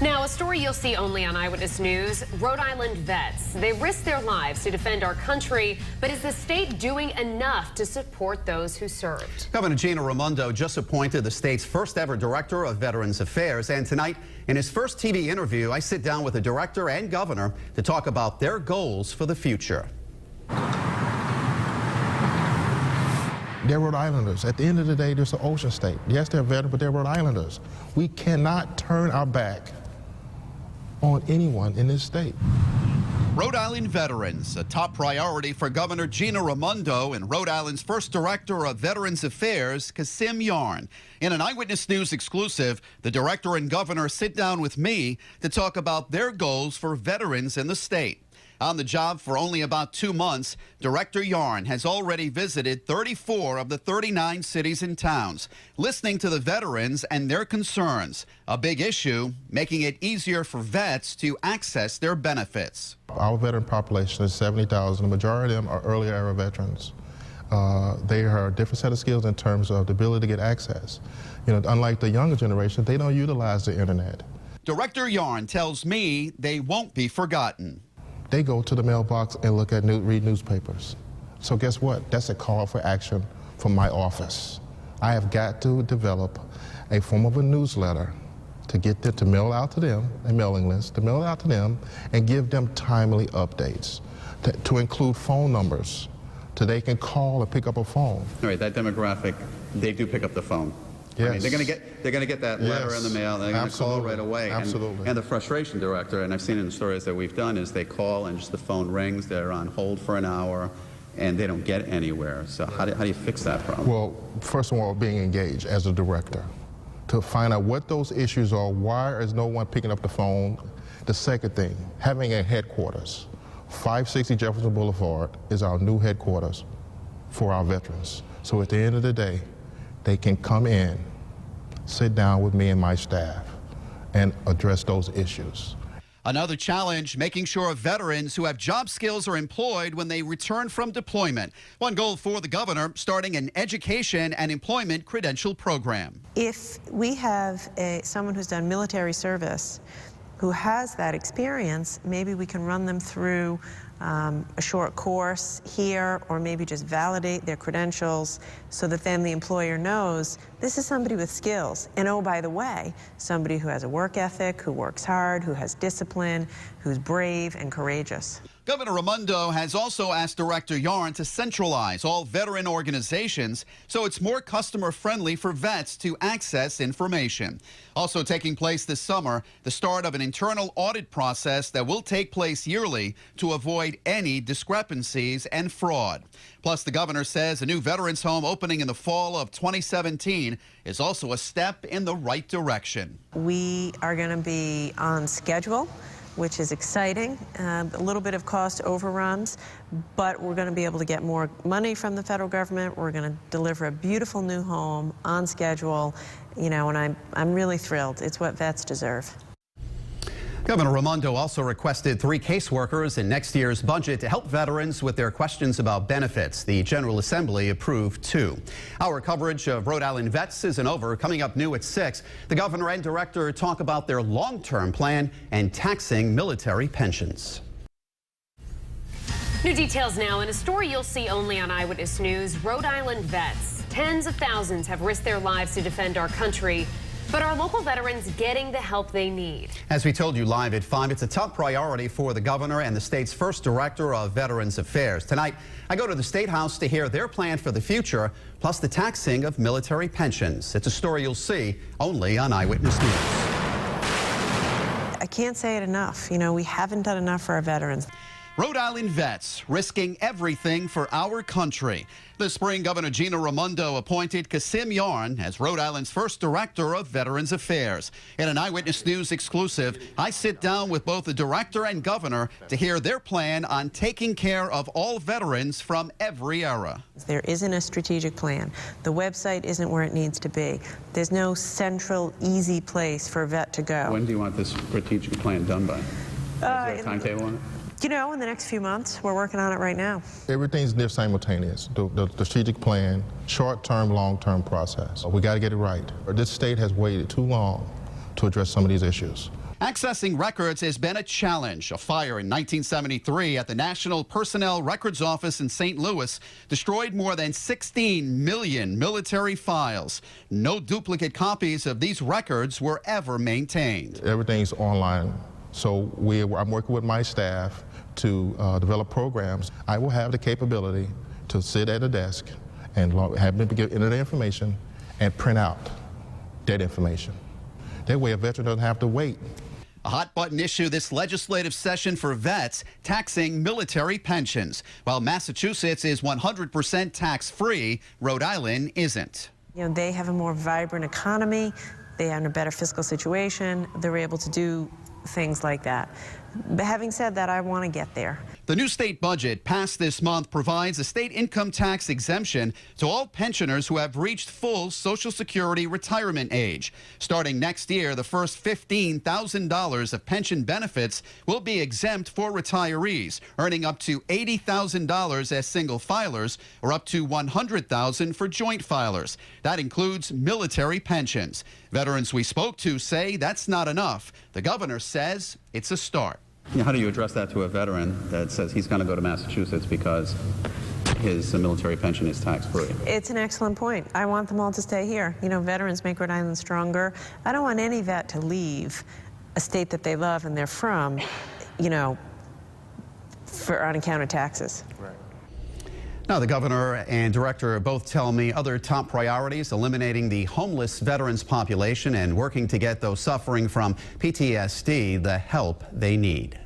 Now, a story you'll see only on Eyewitness News. Rhode Island vets, they risk their lives to defend our country, but is the state doing enough to support those who served? Governor Gina Raimondo just appointed the state's first ever director of Veterans Affairs, and tonight, in his first TV interview, I sit down with the director and governor to talk about their goals for the future. They're Rhode Islanders. At the end of the day, there's an ocean state. Yes, they're veterans, but they're Rhode Islanders. We cannot turn our back on anyone in this state. Rhode Island veterans, a top priority for Governor Gina Raimondo and Rhode Island's first director of Veterans Affairs, Kasim. In an Eyewitness News exclusive, the director and governor sit down with me to talk about their goals for veterans in the state. On the job for only about 2 months, Director Yarn has already visited 34 of the 39 cities and towns, listening to the veterans and their concerns. A big issue, making it easier for vets to access their benefits. Our veteran population is 70,000. The majority of them are earlier era veterans. They are a different set of skills in terms of the ability to get access. You know, unlike the younger generation, they don't utilize the internet. Director Yarn tells me they won't be forgotten. They go to the mailbox and look at read newspapers. So guess what? That's a call for action from my office. I have got to develop a form of a newsletter to get them to mail out to them, a mailing list, to mail it out to them and give them timely updates, to include phone numbers so they can call and pick up a phone. All right, that demographic, they do pick up the phone. Yes. I mean, they're going to get that letter in the mail. They're going to call right away. Absolutely. And the frustration, Director, and I've seen in the stories that we've done, is they call and just the phone rings. They're on hold for an hour, and they don't get anywhere. So how do you fix that problem? Well, first of all, being engaged as a director to find out what those issues are. Why is no one picking up the phone? The second thing, having a headquarters. 560 Jefferson Boulevard is our new headquarters for our veterans. So at the end of the day, they can come in, sit down with me and my staff, and address those issues. Another challenge, making sure veterans who have job skills are employed when they return from deployment. One goal for the governor, starting an education and employment credential program. If we have someone who's done military service who has that experience, maybe we can run them through a short course here, or maybe just validate their credentials so that then the employer knows this is somebody with skills. And oh, by the way, somebody who has a work ethic, who works hard, who has discipline, who's brave and courageous. Governor Raimondo has also asked Director Yarn to centralize all veteran organizations so it's more customer-friendly for vets to access information. Also taking place this summer, the start of an internal audit process that will take place yearly to avoid any discrepancies and fraud. Plus, the governor says a new veterans home opening in the fall of 2017 is also a step in the right direction. We are going to be on schedule, which is exciting. A little bit of cost overruns, but we're going to be able to get more money from the federal government. We're going to deliver a beautiful new home on schedule, you know, and I'm really thrilled. It's what vets deserve. Governor Raimondo also requested 3 caseworkers in next year's budget to help veterans with their questions about benefits. The General Assembly approved 2. Our coverage of Rhode Island vets isn't over. Coming up new at 6, the governor and director talk about their long-term plan and taxing military pensions. New details now in a story you'll see only on Eyewitness News. Rhode Island vets, tens of thousands have risked their lives to defend our country. But are local veterans getting the help they need? As we told you live at 5, it's a top priority for the governor and the state's first director of Veterans Affairs. Tonight, I go to the State House to hear their plan for the future, plus the taxing of military pensions. It's a story you'll see only on Eyewitness News. I can't say it enough. You know, we haven't done enough for our veterans. Rhode Island vets risking everything for our country. This spring, Governor Gina Raimondo appointed Kasim as Rhode Island's first director of Veterans Affairs. In an Eyewitness News exclusive, I sit down with both the director and governor to hear their plan on taking care of all veterans from every era. There isn't a strategic plan. The website isn't where it needs to be. There's no central, easy place for a vet to go. When do you want this strategic plan done by? Is there a timetable on it? You know, in the next few months. We're working on it right now. Everything's near simultaneous. The strategic plan, short-term, long-term process. We got to get it right. This state has waited too long to address some of these issues. Accessing records has been a challenge. A fire in 1973 at the National Personnel Records Office in St. Louis destroyed more than 16 million military files. No duplicate copies of these records were ever maintained. Everything's online, so I'm working with my staff to develop programs. I will have the capability to sit at a desk and have them enter the information and print out that information. That way a veteran doesn't have to wait. A hot-button issue this legislative session for vets, taxing military pensions. While Massachusetts is 100% tax-free, Rhode Island isn't. You know, they have a more vibrant economy, they are in a better fiscal situation, they're able to do things like that. But having said that, I want to get there. The new state budget passed this month provides a state income tax exemption to all pensioners who have reached full Social Security retirement age. Starting next year, the first $15,000 of pension benefits will be exempt for retirees, earning up to $80,000 as single filers or up to $100,000 for joint filers. That includes military pensions. Veterans we spoke to say that's not enough. The governor says it's a start. How do you address that to a veteran that says he's going to go to Massachusetts because his military pension is tax-free? It's an excellent point. I want them all to stay here. You know, veterans make Rhode Island stronger. I don't want any vet to leave a state that they love and they're from, you know, on account of taxes. Right. Now, the governor and director both tell me other top priorities: eliminating the homeless veterans population and working to get those suffering from PTSD the help they need.